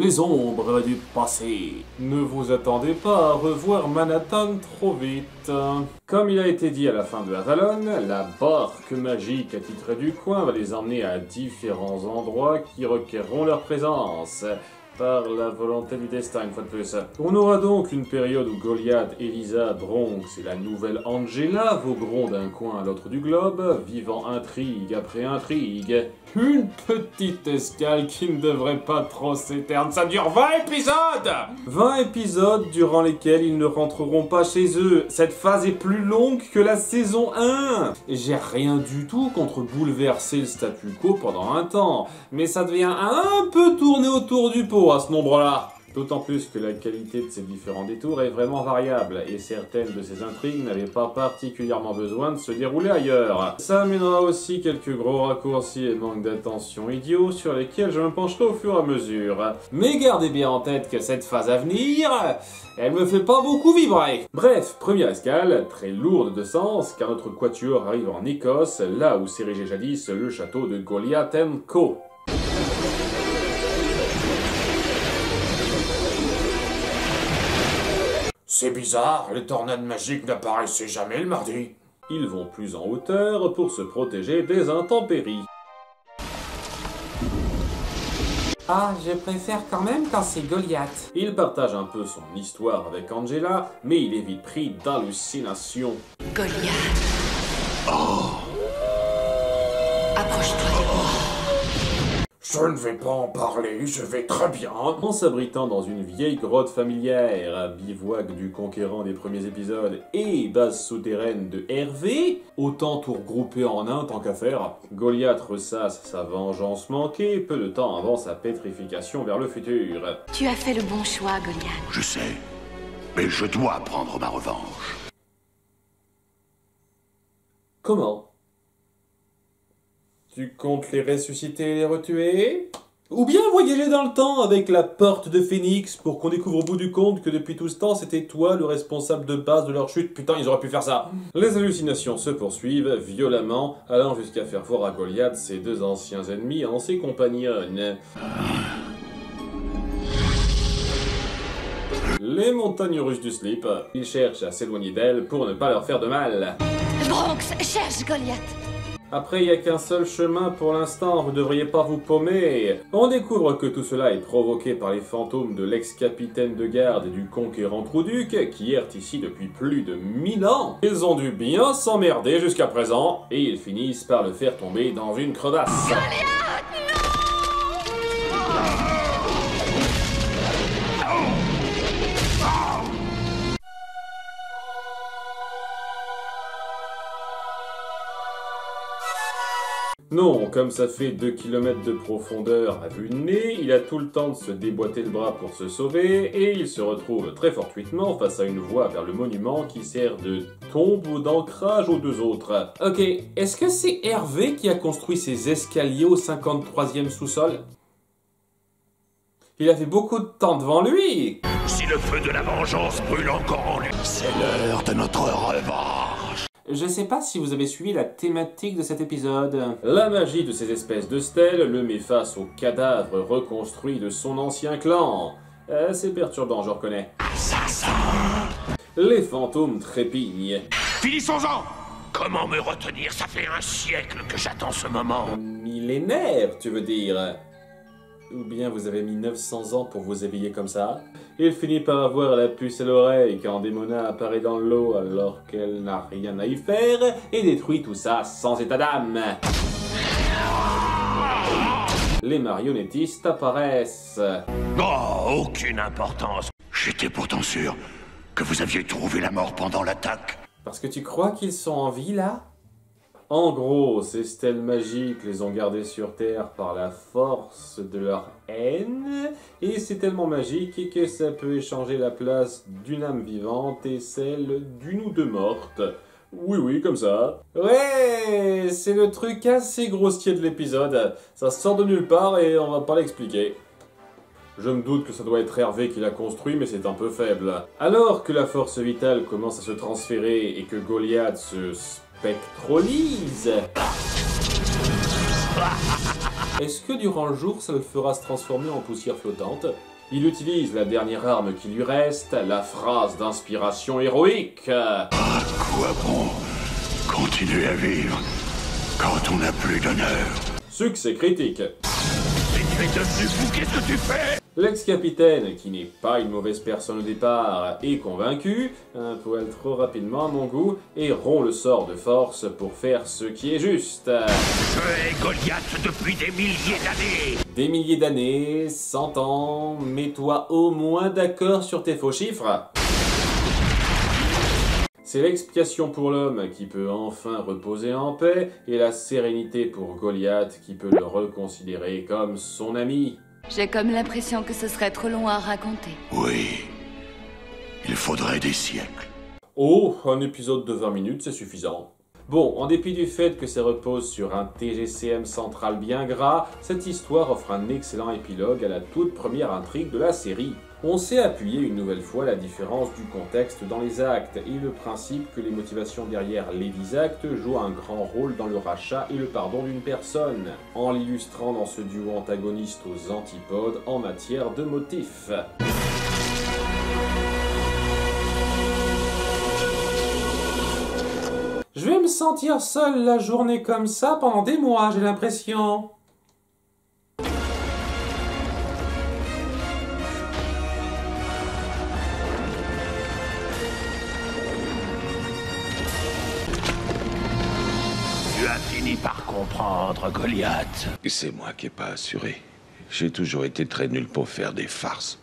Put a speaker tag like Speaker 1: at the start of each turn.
Speaker 1: Les ombres du passé. Ne vous attendez pas à revoir Manhattan trop vite. Comme il a été dit à la fin de Avalon, la barque magique attitrée du coin va les emmener à différents endroits qui requerront leur présence. Par la volonté du destin, une fois de plus. On aura donc une période où Goliath, Elisa, Bronx et la nouvelle Angela vogueront d'un coin à l'autre du globe, vivant intrigue après intrigue. Une petite escale qui ne devrait pas trop s'éterner. Ça dure 20 épisodes 20 épisodes durant lesquels ils ne rentreront pas chez eux. Cette phase est plus longue que la saison 1. J'ai rien du tout contre bouleverser le statu quo pendant un temps, mais ça devient un peu tourné autour du pot à ce nombre-là. D'autant plus que la qualité de ces différents détours est vraiment variable, et certaines de ces intrigues n'avaient pas particulièrement besoin de se dérouler ailleurs. Ça amènera aussi quelques gros raccourcis et manques d'attention idiots sur lesquels je me pencherai au fur et à mesure. Mais gardez bien en tête que cette phase à venir, elle me fait pas beaucoup vibrer. Bref, première escale, très lourde de sens, car notre quatuor arrive en Écosse, là où s'érigeait jadis le château de Goliath & Co.
Speaker 2: C'est bizarre, les tornades magiques n'apparaissaient jamais le mardi.
Speaker 1: Ils vont plus en hauteur pour se protéger des intempéries.
Speaker 3: Ah, je préfère quand même quand c'est Goliath.
Speaker 1: Il partage un peu son histoire avec Angela, mais il est vite pris d'hallucinations.
Speaker 4: Goliath. Oh. Approche-toi de moi.
Speaker 2: Je ne vais pas en parler, je vais très bien.
Speaker 1: En s'abritant dans une vieille grotte familière, bivouac du conquérant des premiers épisodes et base souterraine de Hervé, autant tout regrouper en un tant qu'à faire, Goliath ressasse sa vengeance manquée peu de temps avant sa pétrification vers le futur.
Speaker 4: Tu as fait le bon choix, Goliath.
Speaker 5: Je sais, mais je dois prendre ma revanche.
Speaker 1: Comment ? Tu comptes les ressusciter et les retuer? Ou bien voyager dans le temps avec la porte de Phénix pour qu'on découvre au bout du compte que depuis tout ce temps c'était toi le responsable de base de leur chute? Putain, ils auraient pu faire ça! Les hallucinations se poursuivent violemment, allant jusqu'à faire voir à Goliath ses deux anciens ennemis en ses compagnonnes. Les montagnes russes du slip. Ils cherchent à s'éloigner d'elles pour ne pas leur faire de mal.
Speaker 4: Bronx, cherche Goliath.
Speaker 1: Après, il n'y a qu'un seul chemin pour l'instant, vous devriez pas vous paumer. On découvre que tout cela est provoqué par les fantômes de l'ex-capitaine de garde et du conquérant Trouduc, qui errent ici depuis plus de 1000 ans. Ils ont dû bien s'emmerder jusqu'à présent, et ils finissent par le faire tomber dans une crevasse.
Speaker 4: Goliath, non!
Speaker 1: Non, comme ça fait 2 km de profondeur à vue de nez, il a tout le temps de se déboîter le bras pour se sauver, et il se retrouve très fortuitement face à une voie vers le monument qui sert de tombe d'ancrage aux deux autres. Ok, est-ce que c'est Hervé qui a construit ces escaliers au 53e sous-sol? Il avait beaucoup de temps devant lui.
Speaker 5: Si le feu de la vengeance brûle encore en lui, c'est l'heure de notre revanche.
Speaker 3: Je sais pas si vous avez suivi la thématique de cet épisode.
Speaker 1: La magie de ces espèces de stèles le met face au cadavre reconstruit de son ancien clan. C'est perturbant, je reconnais.
Speaker 5: Assassin!
Speaker 1: Les fantômes trépignent.
Speaker 5: Finissons-en! Comment me retenir? Ça fait un siècle que j'attends ce moment.
Speaker 1: Un millénaire, tu veux dire? Ou bien vous avez mis 900 ans pour vous éveiller comme ça? Il finit par avoir la puce à l'oreille quand Démona apparaît dans l'eau alors qu'elle n'a rien à y faire et détruit tout ça sans état d'âme. Les marionnettistes apparaissent.
Speaker 5: Oh, aucune importance. J'étais pourtant sûr que vous aviez trouvé la mort pendant l'attaque.
Speaker 1: Parce que tu crois qu'ils sont en vie là? En gros, ces stèles magiques les ont gardés sur Terre par la force de leur haine, et c'est tellement magique que ça peut échanger la place d'une âme vivante et celle d'une ou deux mortes. Oui, comme ça. Ouais, c'est le truc assez grossier de l'épisode. Ça sort de nulle part et on va pas l'expliquer. Je me doute que ça doit être Hervé qui l'a construit, mais c'est un peu faible. Alors que la force vitale commence à se transférer et que Goliath se spectrolise... Est-ce que durant le jour, ça le fera se transformer en poussière flottante? Il utilise la dernière arme qui lui reste, la phrase d'inspiration héroïque.
Speaker 5: À quoi bon continuer à vivre quand on n'a plus d'honneur?
Speaker 1: Succès critique.
Speaker 5: Et tu es devenu fou, qu'est-ce que tu fais?
Speaker 1: L'ex-capitaine, qui n'est pas une mauvaise personne au départ, est convaincu, un poil trop rapidement à mon goût, et rompt le sort de force pour faire ce qui est juste.
Speaker 5: Je hais Goliath depuis des milliers d'années.
Speaker 1: Des milliers d'années, 100 ans, mets-toi au moins d'accord sur tes faux chiffres. C'est l'expiation pour l'homme qui peut enfin reposer en paix, et la sérénité pour Goliath qui peut le reconsidérer comme son ami.
Speaker 4: J'ai comme l'impression que ce serait trop long à raconter.
Speaker 5: Oui, il faudrait des siècles.
Speaker 1: Oh, un épisode de 20 minutes, c'est suffisant. Bon, en dépit du fait que ça repose sur un TGCM central bien gras, cette histoire offre un excellent épilogue à la toute première intrigue de la série. On sait appuyer une nouvelle fois la différence du contexte dans les actes et le principe que les motivations derrière les actes jouent un grand rôle dans le rachat et le pardon d'une personne, en l'illustrant dans ce duo antagoniste aux antipodes en matière de motifs. Je vais me sentir seul la journée comme ça pendant des mois, j'ai l'impression.
Speaker 5: Tu as fini par comprendre, Goliath.
Speaker 6: C'est moi qui n'ai pas assuré. J'ai toujours été très nul pour faire des farces.